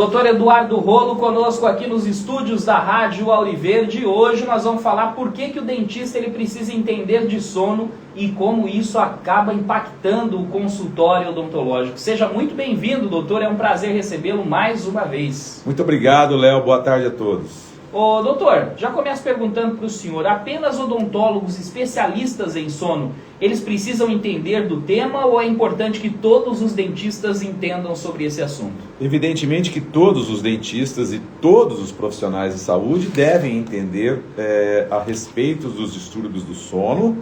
Doutor Eduardo Rolo conosco aqui nos estúdios da Rádio Auriverde. Hoje nós vamos falar por que o dentista ele precisa entender de sono e como isso acaba impactando o consultório odontológico. Seja muito bem-vindo, doutor, é um prazer recebê-lo mais uma vez. Muito obrigado, Léo, boa tarde a todos. Ô, doutor, já começo perguntando para o senhor, apenas odontólogos especialistas em sono, eles precisam entender do tema ou é importante que todos os dentistas entendam sobre esse assunto? Evidentemente que todos os dentistas e todos os profissionais de saúde devem entender a respeito dos distúrbios do sono,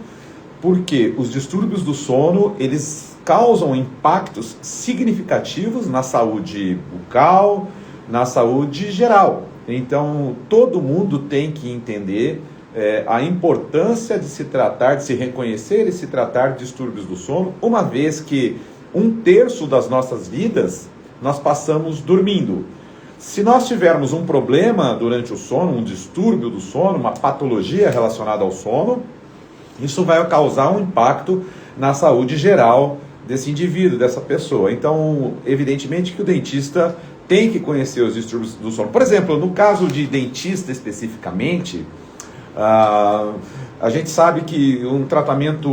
porque os distúrbios do sono, eles causam impactos significativos na saúde bucal, na saúde geral. Então, todo mundo tem que entender a importância de se tratar, de se reconhecer e se tratar de distúrbios do sono, uma vez que 1/3 das nossas vidas nós passamos dormindo. Se nós tivermos um problema durante o sono, um distúrbio do sono, uma patologia relacionada ao sono, isso vai causar um impacto na saúde geral desse indivíduo, dessa pessoa. Então, evidentemente que o dentista tem que conhecer os distúrbios do sono. Por exemplo, no caso de dentista especificamente, a gente sabe que um tratamento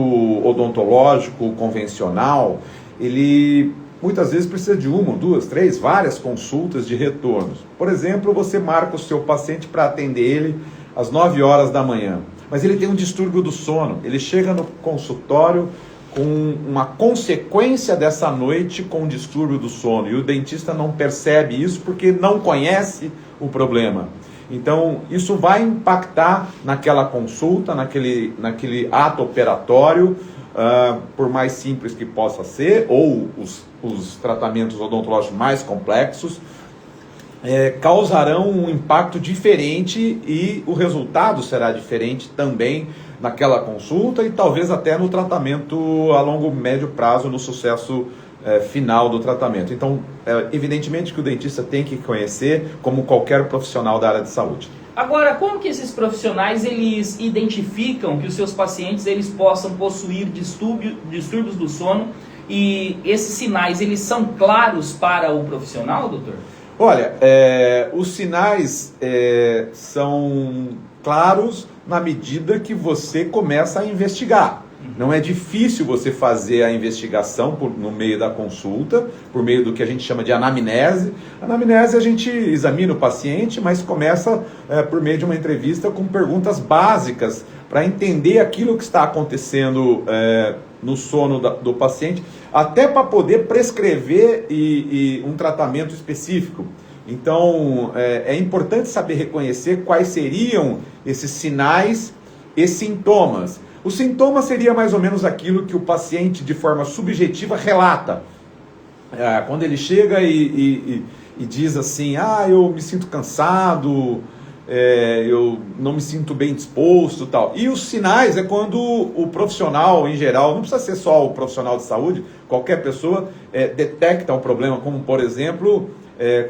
odontológico convencional, ele muitas vezes precisa de 1, 2, 3, várias consultas de retornos. Por exemplo, você marca o seu paciente para atender ele às 9 horas da manhã, mas ele tem um distúrbio do sono, ele chega no consultório com uma consequência dessa noite com um distúrbio do sono, e o dentista não percebe isso porque não conhece o problema. Então, isso vai impactar naquela consulta, naquele ato operatório, por mais simples que possa ser, ou os tratamentos odontológicos mais complexos, causarão um impacto diferente e o resultado será diferente também naquela consulta e talvez até no tratamento a longo, médio prazo, no sucesso final do tratamento. Então, evidentemente que o dentista tem que conhecer como qualquer profissional da área de saúde. Agora, como que esses profissionais eles identificam que os seus pacientes eles possam possuir distúrbios do sono e esses sinais eles são claros para o profissional, doutor? Olha, os sinais são claros na medida que você começa a investigar. Não é difícil você fazer a investigação no meio da consulta, por meio do que a gente chama de anamnese. Anamnese a gente examina o paciente, mas começa por meio de uma entrevista com perguntas básicas para entender aquilo que está acontecendo no sono do paciente, até para poder prescrever um tratamento específico. Então, é importante saber reconhecer quais seriam esses sinais e sintomas. O sintoma seria mais ou menos aquilo que o paciente, de forma subjetiva, relata. Quando ele chega e diz assim, eu me sinto cansado, eu não me sinto bem disposto, tal. E os sinais é quando o profissional, em geral, não precisa ser só o profissional de saúde, qualquer pessoa detecta um problema, como, por exemplo,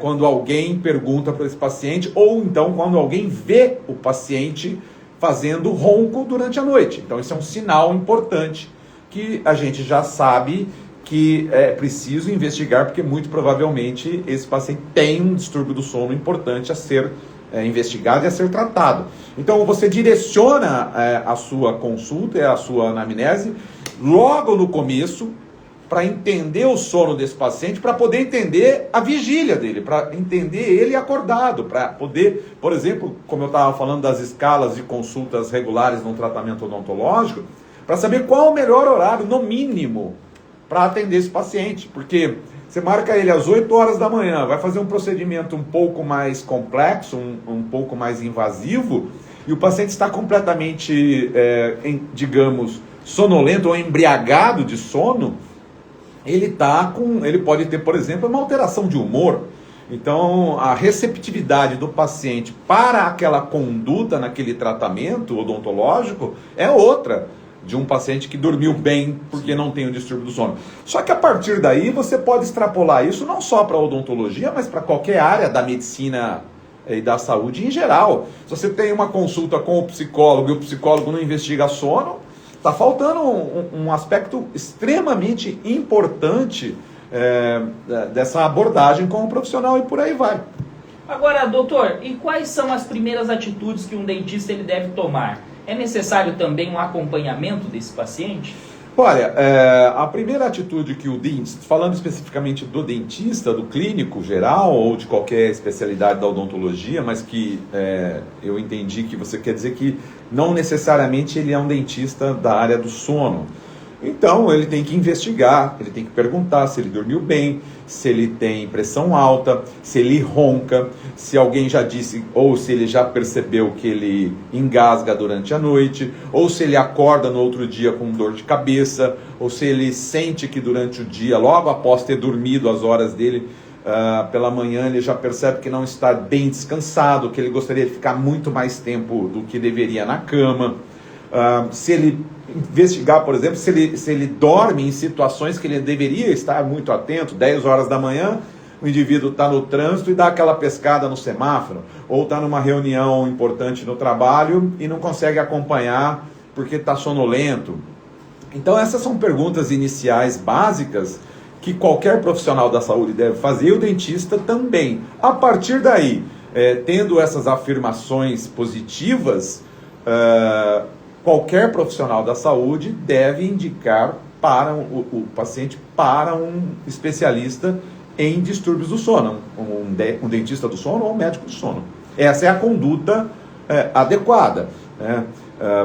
quando alguém pergunta para esse paciente, ou então quando alguém vê o paciente fazendo ronco durante a noite. Então, isso é um sinal importante que a gente já sabe que é preciso investigar, porque muito provavelmente esse paciente tem um distúrbio do sono importante a ser investigado e a ser tratado. Então, você direciona a sua consulta e a sua anamnese logo no começo, para entender o sono desse paciente, para poder entender a vigília dele, para entender ele acordado, para poder, por exemplo, como eu estava falando das escalas de consultas regulares num tratamento odontológico, para saber qual o melhor horário, no mínimo, para atender esse paciente, porque você marca ele às 8 horas da manhã, vai fazer um procedimento um pouco mais complexo, um pouco mais invasivo, e o paciente está completamente, digamos, sonolento ou embriagado de sono, ele pode ter, por exemplo, uma alteração de humor. Então, a receptividade do paciente para aquela conduta naquele tratamento odontológico é outra de um paciente que dormiu bem porque não tem o distúrbio do sono. Só que a partir daí você pode extrapolar isso não só para a odontologia, mas para qualquer área da medicina e da saúde em geral. Se você tem uma consulta com o psicólogo e o psicólogo não investiga sono, está faltando um aspecto extremamente importante dessa abordagem com o profissional e por aí vai. Agora, doutor, e quais são as primeiras atitudes que um dentista ele deve tomar? É necessário também um acompanhamento desse paciente? Olha, a primeira atitude que o dentista, falando especificamente do dentista, do clínico geral ou de qualquer especialidade da odontologia, mas que eu entendi que você quer dizer que não necessariamente ele é um dentista da área do sono. Então ele tem que investigar, ele tem que perguntar se ele dormiu bem, se ele tem pressão alta, se ele ronca, se alguém já disse ou se ele já percebeu que ele engasga durante a noite, ou se ele acorda no outro dia com dor de cabeça, ou se ele sente que durante o dia, logo após ter dormido as horas dele, pela manhã ele já percebe que não está bem descansado, que ele gostaria de ficar muito mais tempo do que deveria na cama. Se ele investigar, por exemplo, se ele dorme em situações que ele deveria estar muito atento, 10 horas da manhã, o indivíduo está no trânsito e dá aquela pescada no semáforo, ou está numa reunião importante no trabalho e não consegue acompanhar porque está sonolento. Então essas são perguntas iniciais básicas que qualquer profissional da saúde deve fazer, e o dentista também. A partir daí, tendo essas afirmações positivas, qualquer profissional da saúde deve indicar para o paciente para um especialista em distúrbios do sono, um dentista do sono ou um médico do sono. Essa é a conduta adequada, né?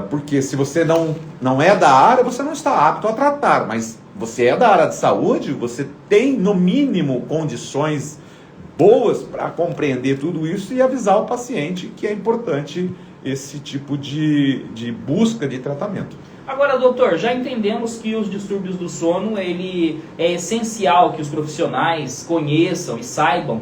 Porque se você não é da área, você não está apto a tratar, mas você é da área de saúde, você tem no mínimo condições boas para compreender tudo isso e avisar o paciente que é importante esse tipo de busca de tratamento. Agora, doutor, já entendemos que os distúrbios do sono, ele é essencial que os profissionais conheçam e saibam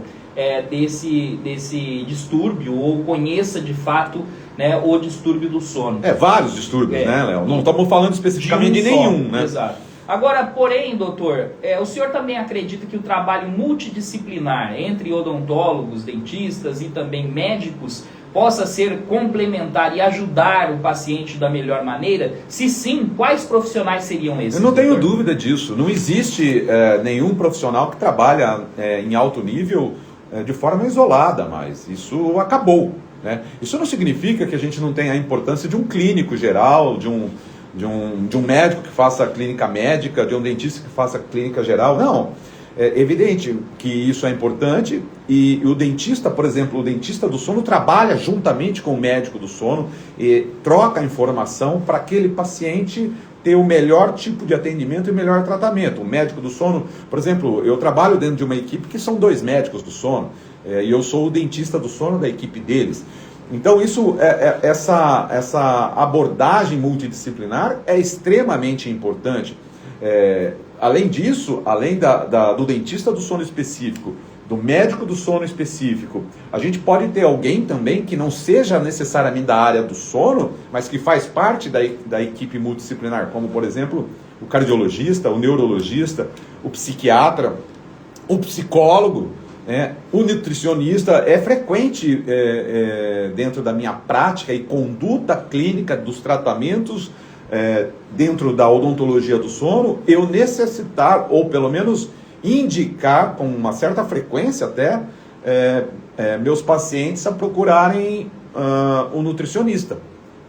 desse distúrbio, ou conheça de fato, né, o distúrbio do sono. Vários distúrbios, né, Léo? Não estamos falando especificamente de nenhum, né? Exato. Agora, porém, doutor, o senhor também acredita que o trabalho multidisciplinar entre odontólogos, dentistas e também médicos possa ser complementar e ajudar o paciente da melhor maneira? Se sim, quais profissionais seriam esses? Eu não tenho dúvida disso. Não existe nenhum profissional que trabalha em alto nível de forma isolada, mas isso acabou, né? Isso não significa que a gente não tenha a importância de um clínico geral, de um médico que faça clínica médica, de um dentista que faça clínica geral. Não. É evidente que isso é importante, e o dentista, por exemplo, o dentista do sono trabalha juntamente com o médico do sono e troca informação para aquele paciente ter o melhor tipo de atendimento e o melhor tratamento. O médico do sono, por exemplo, eu trabalho dentro de uma equipe que são 2 médicos do sono, e eu sou o dentista do sono da equipe deles. Então essa abordagem multidisciplinar é extremamente importante. Além disso, além do dentista do sono específico, do médico do sono específico, a gente pode ter alguém também que não seja necessariamente da área do sono, mas que faz parte da equipe multidisciplinar, como, por exemplo, o cardiologista, o neurologista, o psiquiatra, o psicólogo, o nutricionista. É frequente dentro da minha prática e conduta clínica dos tratamentos dentro da odontologia do sono, eu necessitar, ou pelo menos indicar com uma certa frequência até, meus pacientes a procurarem um nutricionista.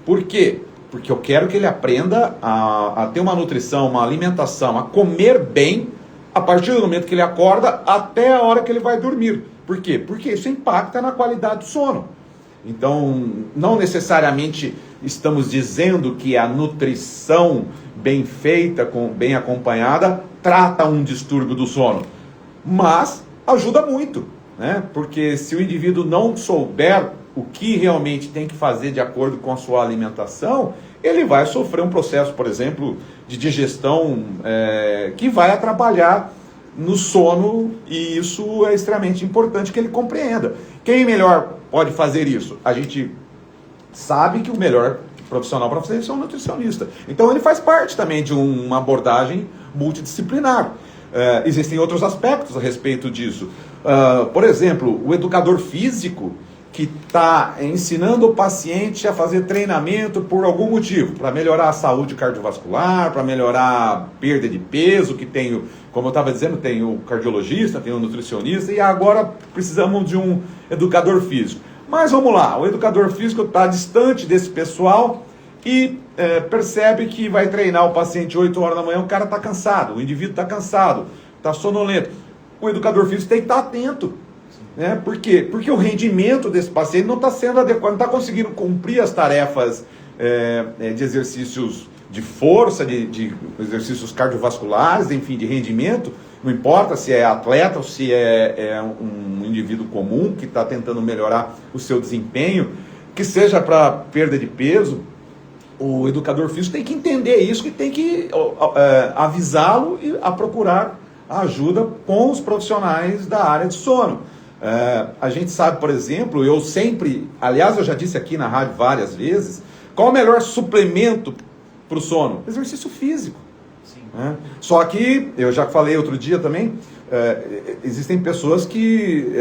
Por quê? Porque eu quero que ele aprenda a ter uma nutrição, uma alimentação, a comer bem, a partir do momento que ele acorda até a hora que ele vai dormir. Por quê? Porque isso impacta na qualidade do sono. Então, não necessariamente estamos dizendo que a nutrição bem feita, bem acompanhada, trata um distúrbio do sono, mas ajuda muito, né? Porque se o indivíduo não souber o que realmente tem que fazer de acordo com a sua alimentação, ele vai sofrer um processo, por exemplo, de digestão que vai atrapalhar no sono, e isso é extremamente importante que ele compreenda. Quem melhor pode fazer isso? A gente sabe que o melhor profissional para fazer isso é um nutricionista. Então ele faz parte também de uma abordagem multidisciplinar. Existem outros aspectos a respeito disso. Por exemplo, o educador físico, que está ensinando o paciente a fazer treinamento por algum motivo, para melhorar a saúde cardiovascular, para melhorar a perda de peso, que tem, como eu estava dizendo, tem o cardiologista, tem o nutricionista, e agora precisamos de um educador físico. Mas vamos lá, o educador físico está distante desse pessoal e percebe que vai treinar o paciente 8 horas da manhã, o cara está cansado, o indivíduo está cansado, está sonolento. O educador físico tem que estar atento. Né? Por quê? Porque o rendimento desse paciente não está sendo adequado, não está conseguindo cumprir as tarefas de exercícios de força, de exercícios cardiovasculares, enfim, de rendimento. Não importa se é atleta ou se é um indivíduo comum que está tentando melhorar o seu desempenho, que seja para perda de peso. O educador físico tem que entender isso e tem que avisá-lo a procurar a ajuda com os profissionais da área de sono. A gente sabe, por exemplo, aliás, eu já disse aqui na rádio várias vezes, qual o melhor suplemento para o sono? Exercício físico. Né? Só que, eu já falei outro dia também, existem pessoas que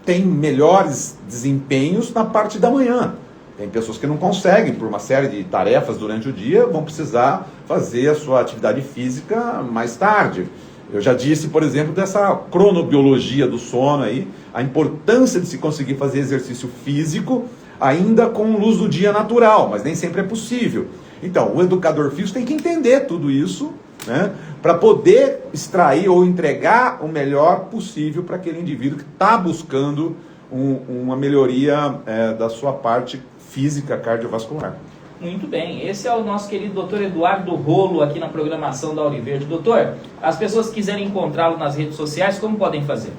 têm melhores desempenhos na parte da manhã. Tem pessoas que não conseguem, por uma série de tarefas durante o dia, vão precisar fazer a sua atividade física mais tarde. Eu já disse, por exemplo, dessa cronobiologia do sono aí, a importância de se conseguir fazer exercício físico ainda com luz do dia natural, mas nem sempre é possível. Então, o educador físico tem que entender tudo isso, né, para poder extrair ou entregar o melhor possível para aquele indivíduo que está buscando uma melhoria da sua parte física cardiovascular. Muito bem, esse é o nosso querido Dr. Eduardo Rolo aqui na programação da Auriverde. Doutor, as pessoas que quiserem encontrá-lo nas redes sociais, como podem fazer?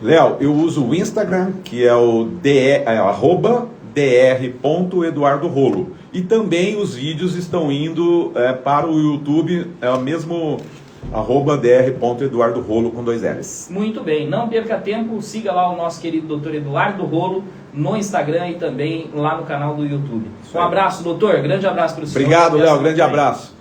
Léo, eu uso o Instagram, que é o @dr.eduardorolo. E também os vídeos estão indo para o YouTube, é o mesmo @dr.eduardorolo com 2 L's. Muito bem, não perca tempo, siga lá o nosso querido Dr. Eduardo Rolo no Instagram e também lá no canal do YouTube. Um abraço, doutor, grande abraço para o senhor. Obrigado, Léo, grande abraço.